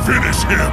Finish him!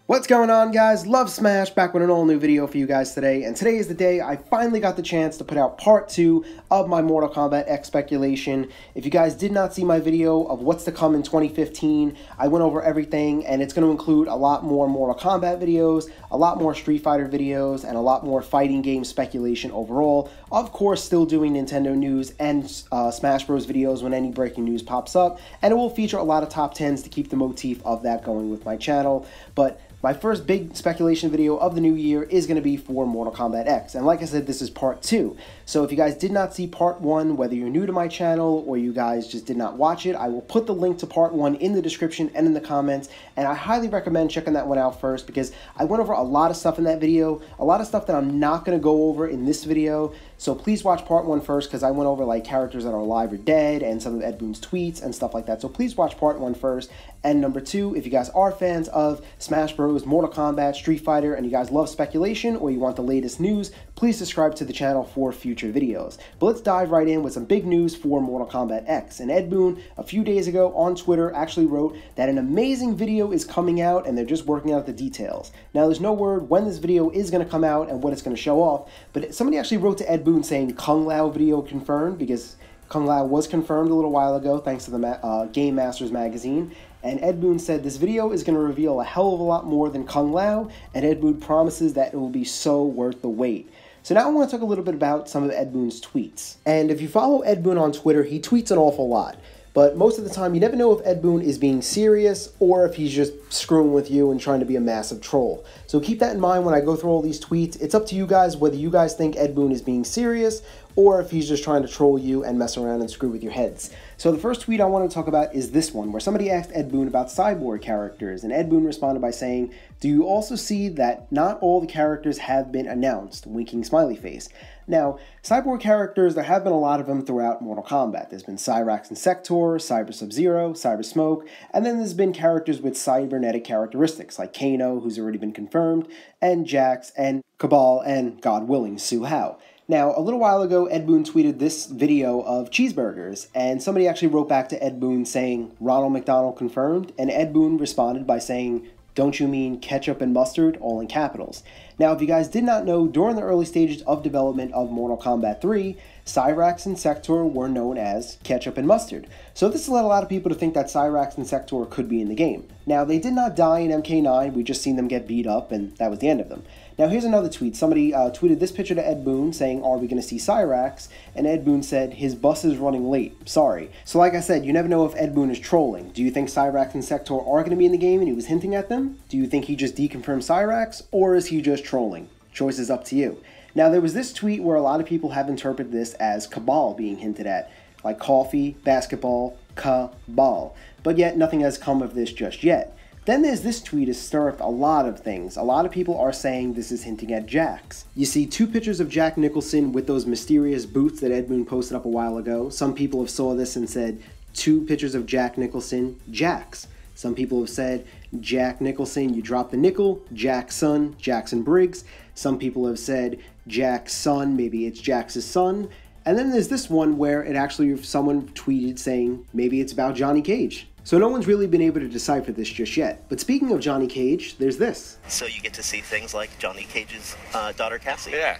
What's going on, guys? Love Smash, back with an all new video for you guys today, and today is the day I finally got the chance to put out part 2 of my Mortal Kombat X speculation. If you guys did not see my video of what's to come in 2015, I went over everything, and it's going to include a lot more Mortal Kombat videos, a lot more Street Fighter videos, and a lot more fighting game speculation overall. Of course, still doing Nintendo news and Smash Bros videos when any breaking news pops up, and it will feature a lot of top 10s to keep the motif of that going with my channel. But my first big speculation video of the new year is going to be for Mortal Kombat X, and like I said, this is part 2. So if you guys did not see part 1, whether you're new to my channel or you guys just did not watch it, I will put the link to part 1 in the description and in the comments, and I highly recommend checking that one out first because I went over a lot of stuff in that video, a lot of stuff that I'm not going to go over in this video. So please watch part 1 first because I went over like characters that are alive or dead and some of Ed Boon's tweets and stuff like that. So please watch part 1 first. And number 2, if you guys are fans of Smash Bros, Mortal Kombat, Street Fighter, and you guys love speculation or you want the latest news, please subscribe to the channel for future videos. But let's dive right in with some big news for Mortal Kombat X. And Ed Boon, a few days ago on Twitter, actually wrote that an amazing video is coming out and they're just working out the details. Now, there's no word when this video is going to come out and what it's going to show off, but somebody actually wrote to Ed Boon saying Kung Lao video confirmed, because Kung Lao was confirmed a little while ago thanks to the Game Masters magazine. And Ed Boon said this video is going to reveal a hell of a lot more than Kung Lao, and Ed Boon promises that it will be so worth the wait. So now I want to talk a little bit about some of Ed Boon's tweets. And if you follow Ed Boon on Twitter, he tweets an awful lot. But most of the time, you never know if Ed Boon is being serious or if he's just screwing with you and trying to be a massive troll. So keep that in mind when I go through all these tweets. It's up to you guys whether you guys think Ed Boon is being serious or if he's just trying to troll you and mess around and screw with your heads. So the first tweet I want to talk about is this one, where somebody asked Ed Boon about cyborg characters, and Ed Boon responded by saying, "Do you also see that not all the characters have been announced?" Winking smiley face. Now, cyborg characters, there have been a lot of them throughout Mortal Kombat. There's been Cyrax and Sector, Cyber Sub-Zero, Cyber Smoke, and then there's been characters with cybernetic characteristics, like Kano, who's already been confirmed, and Jax, and Cabal, and, God willing, Su Hao. Now, a little while ago, Ed Boon tweeted this video of cheeseburgers, and somebody actually wrote back to Ed Boon saying, "Ronald McDonald confirmed," and Ed Boon responded by saying, "Don't you mean ketchup and mustard?" all in capitals. Now, if you guys did not know, during the early stages of development of Mortal Kombat 3, Cyrax and Sector were known as ketchup and mustard. So this led a lot of people to think that Cyrax and Sector could be in the game. Now, they did not die in MK9, we just seen them get beat up, and that was the end of them. Now, here's another tweet. Somebody tweeted this picture to Ed Boon saying, "Are we going to see Cyrax?" And Ed Boon said, "His bus is running late. Sorry." So like I said, you never know if Ed Boon is trolling. Do you think Cyrax and Sector are going to be in the game and he was hinting at them? Do you think he just deconfirmed Cyrax, or is he just trolling? Choice is up to you. Now, there was this tweet where a lot of people have interpreted this as Cabal being hinted at, like coffee, basketball, Cabal. But yet, nothing has come of this just yet. Then there's this tweet has stirred up a lot of things. A lot of people are saying this is hinting at Jax. You see 2 pictures of Jack Nicholson with those mysterious boots that Ed Boon posted up a while ago. Some people have saw this and said 2 pictures of Jack Nicholson, Jax. Some people have said Jack Nicholson, you drop the nickel, Jack's son, Jackson Briggs. Some people have said Jack's son, maybe it's Jax's son. And then there's this one where it actually, someone tweeted saying maybe it's about Johnny Cage. So no one's really been able to decipher this just yet. But speaking of Johnny Cage, there's this. So you get to see things like Johnny Cage's daughter Cassie. Yeah.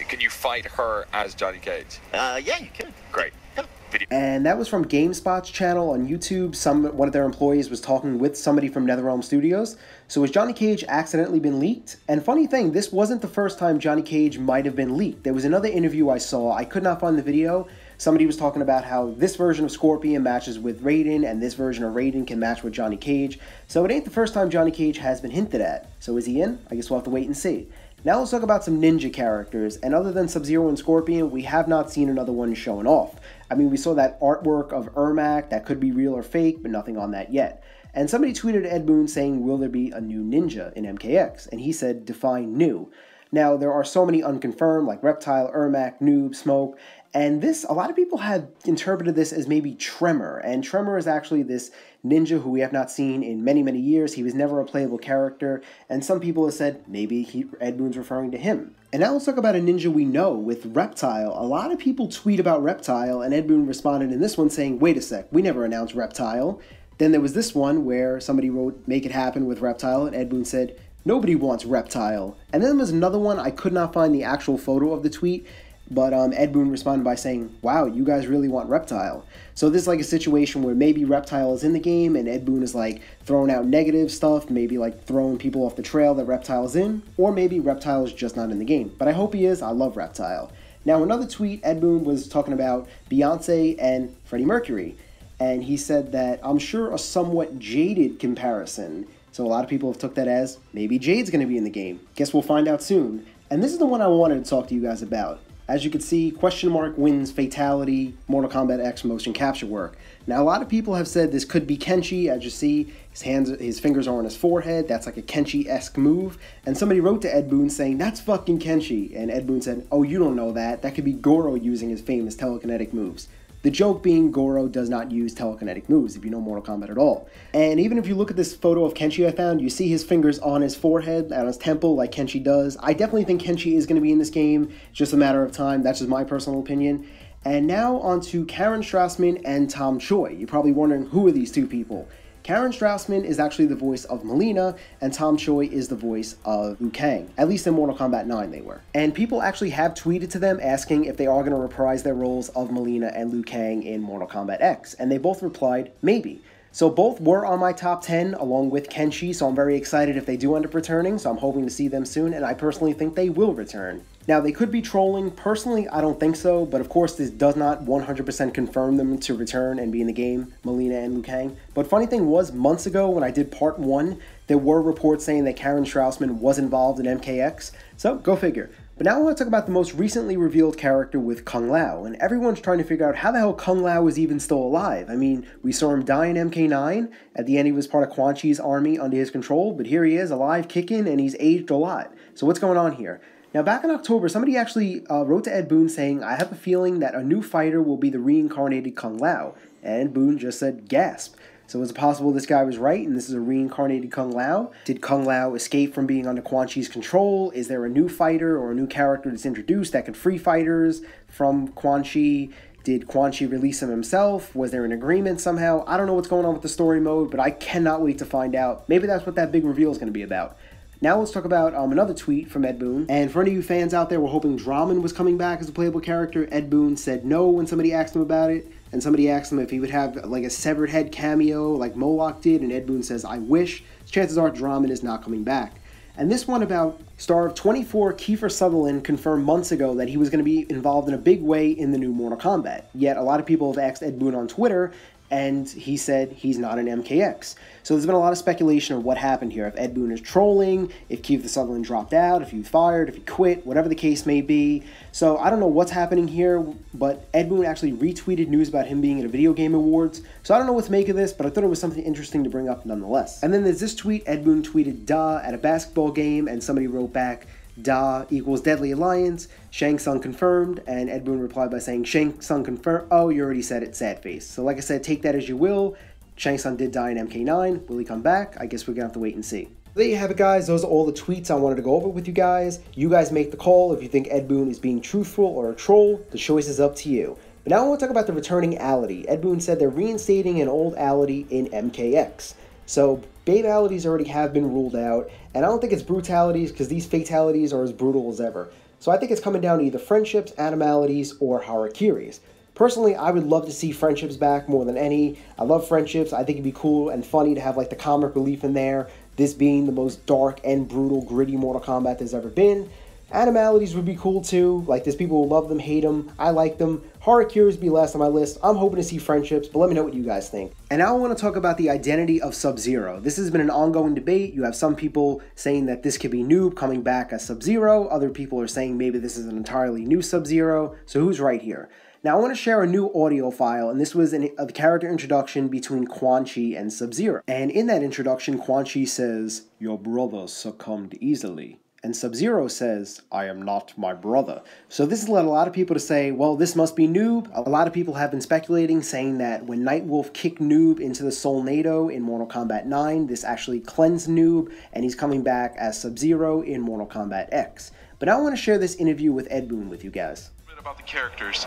Can you fight her as Johnny Cage? Yeah, you could. Great. Yeah. Video. And that was from GameSpot's channel on YouTube. One of their employees was talking with somebody from NetherRealm Studios. So has Johnny Cage accidentally been leaked? And funny thing, this wasn't the first time Johnny Cage might have been leaked. There was another interview I saw. I could not find the video. Somebody was talking about how this version of Scorpion matches with Raiden, and this version of Raiden can match with Johnny Cage. So it ain't the first time Johnny Cage has been hinted at. So is he in? I guess we'll have to wait and see. Now let's talk about some ninja characters, and other than Sub-Zero and Scorpion, we have not seen another one showing off. I mean, we saw that artwork of Ermac that could be real or fake, but nothing on that yet. And somebody tweeted Ed Boon saying, will there be a new ninja in MKX? And he said, define new. Now, there are so many unconfirmed, like Reptile, Ermac, Noob, Smoke, and this, a lot of people have interpreted this as maybe Tremor, and Tremor is actually this ninja who we have not seen in many, many years. He was never a playable character, and some people have said maybe Ed Boon's referring to him. And now let's talk about a ninja we know with Reptile. A lot of people tweet about Reptile, and Ed Boon responded in this one saying, wait a sec, we never announced Reptile. Then there was this one where somebody wrote, make it happen with Reptile, and Ed Boon said, nobody wants Reptile. And then there was another one, I could not find the actual photo of the tweet, but Ed Boon responded by saying, wow, you guys really want Reptile. So this is like a situation where maybe Reptile is in the game and Ed Boon is like throwing out negative stuff, maybe like throwing people off the trail that Reptile is in, or maybe Reptile is just not in the game. But I hope he is. I love Reptile. Now another tweet, Ed Boon was talking about Beyonce and Freddie Mercury. And he said that, I'm sure a somewhat jaded comparison. So a lot of people have took that as, maybe Jade's going to be in the game. Guess we'll find out soon. And this is the one I wanted to talk to you guys about. As you can see, question mark wins Fatality, Mortal Kombat X motion capture work. Now a lot of people have said this could be Kenshi. As you see, his fingers are on his forehead. That's like a Kenshi-esque move. And somebody wrote to Ed Boon saying, that's fucking Kenshi. And Ed Boon said, oh, you don't know that. That could be Goro using his famous telekinetic moves. The joke being Goro does not use telekinetic moves, if you know Mortal Kombat at all. And even if you look at this photo of Kenshi I found, you see his fingers on his forehead, on his temple, like Kenshi does. I definitely think Kenshi is going to be in this game. It's just a matter of time. That's just my personal opinion. And now on to Karen Strassman and Tom Choi. You're probably wondering, who are these two people? Karen Strassman is actually the voice of Melina, and Tom Choi is the voice of Liu Kang. At least in Mortal Kombat 9 they were. And people actually have tweeted to them asking if they are going to reprise their roles of Melina and Liu Kang in Mortal Kombat X, and they both replied, maybe. So both were on my top 10 along with Kenshi, so I'm very excited if they do end up returning, so I'm hoping to see them soon, and I personally think they will return. Now, they could be trolling. Personally, I don't think so, but of course this does not 100% confirm them to return and be in the game, Melina and Liu Kang. But funny thing was, months ago when I did part 1, there were reports saying that Karen Strassman was involved in MKX, so go figure. But now I want to talk about the most recently revealed character with Kung Lao, and everyone's trying to figure out how the hell Kung Lao is even still alive. I mean, we saw him die in MK9, at the end he was part of Quan Chi's army under his control, but here he is, alive, kicking, and he's aged a lot. So what's going on here? Now, back in October, somebody actually wrote to Ed Boon saying, I have a feeling that a new fighter will be the reincarnated Kung Lao. And Ed Boon just said, gasp. So is it possible this guy was right and this is a reincarnated Kung Lao? Did Kung Lao escape from being under Quan Chi's control? Is there a new fighter or a new character that's introduced that could free fighters from Quan Chi? Did Quan Chi release him himself? Was there an agreement somehow? I don't know what's going on with the story mode, but I cannot wait to find out. Maybe that's what that big reveal is going to be about. Now let's talk about another tweet from Ed Boon. And for any of you fans out there who were hoping Draman was coming back as a playable character, Ed Boon said no when somebody asked him about it. And somebody asked him if he would have like a severed head cameo like Moloch did. And Ed Boon says, I wish. Chances are Draman is not coming back. And this one about star of 24 Kiefer Sutherland confirmed months ago that he was going to be involved in a big way in the new Mortal Kombat. Yet a lot of people have asked Ed Boon on Twitter, and he said he's not an MKX. So there's been a lot of speculation of what happened here. If Ed Boon is trolling, if Kiefer Sutherland dropped out, if he fired, if he quit, whatever the case may be. So I don't know what's happening here, but Ed Boon actually retweeted news about him being at a video game awards. So I don't know what to make of this, but I thought it was something interesting to bring up nonetheless. And then there's this tweet. Ed Boon tweeted "Da" at a basketball game, and somebody wrote back, Da equals Deadly Alliance, Shang Tsung confirmed, and Ed Boon replied by saying, Shang Tsung confirmed, oh, you already said it, sad face. So like I said, take that as you will. Shang Tsung did die in MK9. Will he come back? I guess we're going to have to wait and see. There you have it, guys. Those are all the tweets I wanted to go over with you guys. You guys make the call if you think Ed Boon is being truthful or a troll. The choice is up to you. But now I want to talk about the returning Ality. Ed Boon said they're reinstating an old Ality in MKX. So Babalities already have been ruled out, and I don't think it's brutalities because these fatalities are as brutal as ever. So I think it's coming down to either friendships, animalities, or harakiris. Personally, I would love to see friendships back more than any. I love friendships. I think it'd be cool and funny to have like the comic relief in there, this being the most dark and brutal, gritty Mortal Kombat there's ever been. Animalities would be cool too. Like, there's people who love them, hate them. I like them. Harakiris would be last on my list. I'm hoping to see friendships, but let me know what you guys think. And now I want to talk about the identity of Sub-Zero. This has been an ongoing debate. You have some people saying that this could be Noob coming back as Sub-Zero. Other people are saying maybe this is an entirely new Sub-Zero. So who's right here? Now I want to share a new audio file, and this was a character introduction between Quan Chi and Sub-Zero. And in that introduction, Quan Chi says, "Your brother succumbed easily." And Sub-Zero says, "I am not my brother." So this has led a lot of people to say, well, this must be Noob. A lot of people have been speculating, saying that when Nightwolf kicked Noob into the Soulnado in Mortal Kombat 9, this actually cleansed Noob, and he's coming back as Sub-Zero in Mortal Kombat X. But now I want to share this interview with Ed Boon with you guys. About the characters,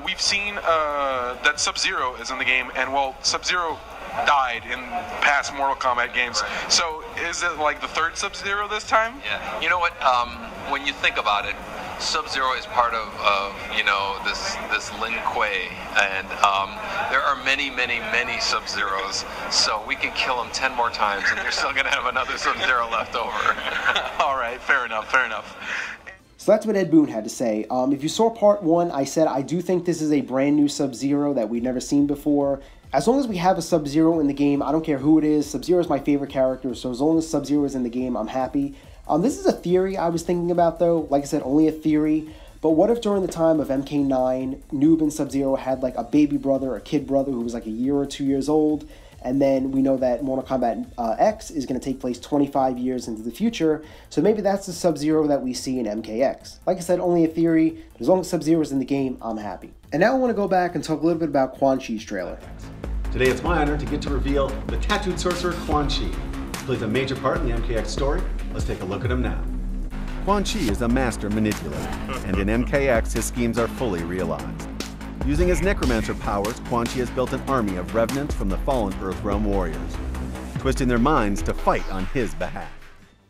we've seen that Sub-Zero is in the game, and well, Sub-Zero died in past Mortal Kombat games. So is it like the third Sub-Zero this time? Yeah. You know what? When you think about it, Sub-Zero is part of you know, this Lin Kuei, and there are many Sub-Zeros, so we can kill them 10 more times, and you're still gonna have another Sub-Zero left over. All right, fair enough. So that's what Ed Boon had to say. If you saw part 1, I said I do think this is a brand new Sub-Zero that we've never seen before. As long as we have a Sub-Zero in the game, I don't care who it is. Sub-Zero is my favorite character, so as long as Sub-Zero is in the game, I'm happy. This is a theory I was thinking about, though. Like I said, only a theory. But what if during the time of MK9, Noob and Sub-Zero had like a baby brother, a kid brother who was like a year or 2 years old? And then we know that Mortal Kombat X is going to take place 25 years into the future, so maybe that's the Sub-Zero that we see in MKX. Like I said, only a theory, but as long as Sub-Zero is in the game, I'm happy. And now I want to go back and talk a little bit about Quan Chi's trailer. Today it's my honor to get to reveal the tattooed sorcerer Quan Chi. He plays a major part in the MKX story. Let's take a look at him now. Quan Chi is a master manipulator, and in MKX his schemes are fully realized. Using his necromancer powers, Quan Chi has built an army of revenants from the fallen Earthrealm warriors, twisting their minds to fight on his behalf.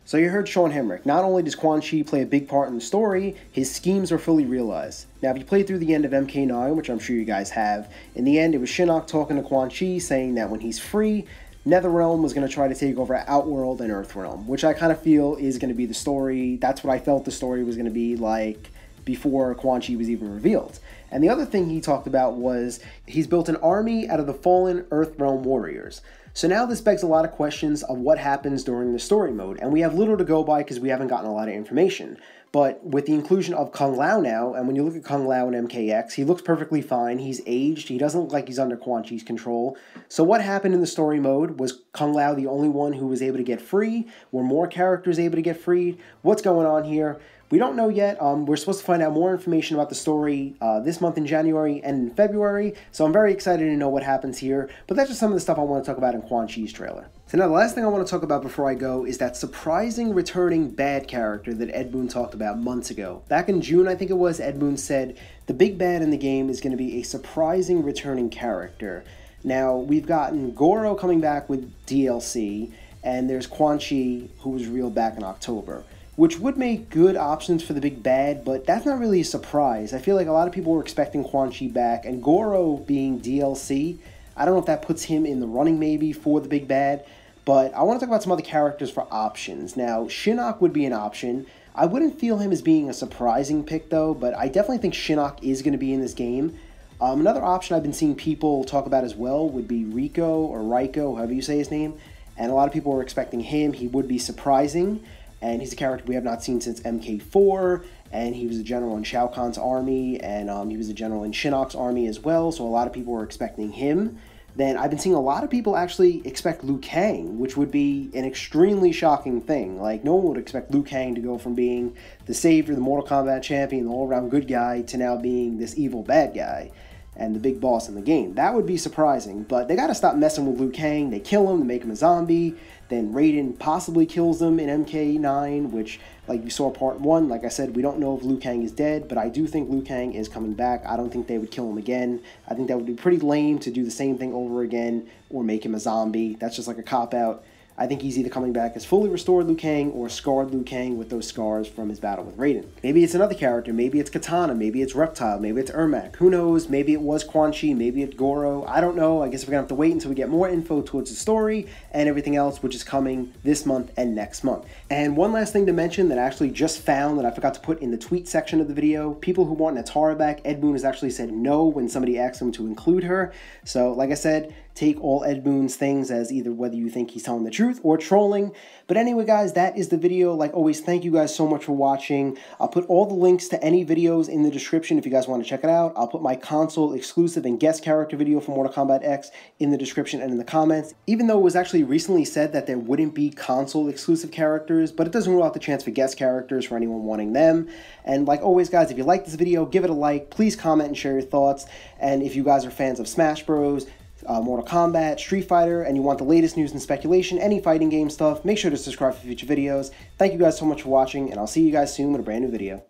So you heard Sean Hemrick. Not only does Quan Chi play a big part in the story, his schemes are fully realized. Now, if you played through the end of MK9, which I'm sure you guys have, in the end it was Shinnok talking to Quan Chi, saying that when he's free, Netherrealm was going to try to take over Outworld and Earthrealm, which I kind of feel is going to be the story. That's what I felt the story was going to be like before Quan Chi was even revealed. And the other thing he talked about was he's built an army out of the fallen Earthrealm warriors. So now this begs a lot of questions of what happens during the story mode, and we have little to go by because we haven't gotten a lot of information. But with the inclusion of Kung Lao now, and when you look at Kung Lao in MKX, he looks perfectly fine. He's aged. He doesn't look like he's under Quan Chi's control. So what happened in the story mode? Was Kung Lao the only one who was able to get free? Were more characters able to get freed? What's going on here? We don't know yet. We're supposed to find out more information about the story this month in January and in February, so I'm very excited to know what happens here, but that's just some of the stuff I want to talk about in Quan Chi's trailer. So now the last thing I want to talk about before I go is that surprising returning bad character that Ed Boon talked about months ago. Back in June, I think it was, Ed Boon said the big bad in the game is going to be a surprising returning character. Now, we've gotten Goro coming back with DLC, and there's Quan Chi, who was revealed back in October, which would make good options for the big bad, but that's not really a surprise. I feel like a lot of people were expecting Quan Chi back, and Goro being DLC, I don't know if that puts him in the running maybe for the big bad, but I want to talk about some other characters for options. Now, Shinnok would be an option. I wouldn't feel him as being a surprising pick though, but I definitely think Shinnok is going to be in this game. Another option I've been seeing people talk about as well would be Rico or Raiko, however you say his name, and a lot of people were expecting him. He would be surprising. And he's a character we have not seen since MK4, and he was a general in Shao Kahn's army, and he was a general in Shinnok's army as well, so a lot of people were expecting him. Then I've been seeing a lot of people actually expect Liu Kang, which would be an extremely shocking thing. Like, no one would expect Liu Kang to go from being the savior, the Mortal Kombat champion, the all-around good guy, to now being this evil bad guy and the big boss in the game. That would be surprising, but they gotta stop messing with Liu Kang. They kill him, they make him a zombie, then Raiden possibly kills him in MK9, which, like you saw part 1, like I said, we don't know if Liu Kang is dead, but I do think Liu Kang is coming back. I don't think they would kill him again. I think that would be pretty lame to do the same thing over again, or make him a zombie. That's just like a cop-out. I think he's either coming back as fully restored Liu Kang or scarred Liu Kang with those scars from his battle with Raiden. Maybe it's another character. Maybe it's Katana. Maybe it's Reptile. Maybe it's Ermac. Who knows? Maybe it was Quan Chi. Maybe it's Goro. I don't know. I guess we're going to have to wait until we get more info towards the story and everything else, which is coming this month and next month. And one last thing to mention that I actually just found that I forgot to put in the tweet section of the video. People who want Natara back, Ed Boon has actually said no when somebody asked him to include her. So, like I said, take all Ed Boon's things as either whether you think he's telling the truth or trolling. But anyway, guys, that is the video. Like always, thank you guys so much for watching. I'll put all the links to any videos in the description if you guys want to check it out. I'll put my console exclusive and guest character video for Mortal Kombat X in the description and in the comments. Even though it was actually recently said that there wouldn't be console exclusive characters, but it doesn't rule out the chance for guest characters for anyone wanting them. And like always, guys, if you like this video, give it a like. Please comment and share your thoughts. And if you guys are fans of Smash Bros., Mortal Kombat, Street Fighter, and you want the latest news and speculation, any fighting game stuff, make sure to subscribe for future videos. Thank you guys so much for watching, and I'll see you guys soon with a brand new video.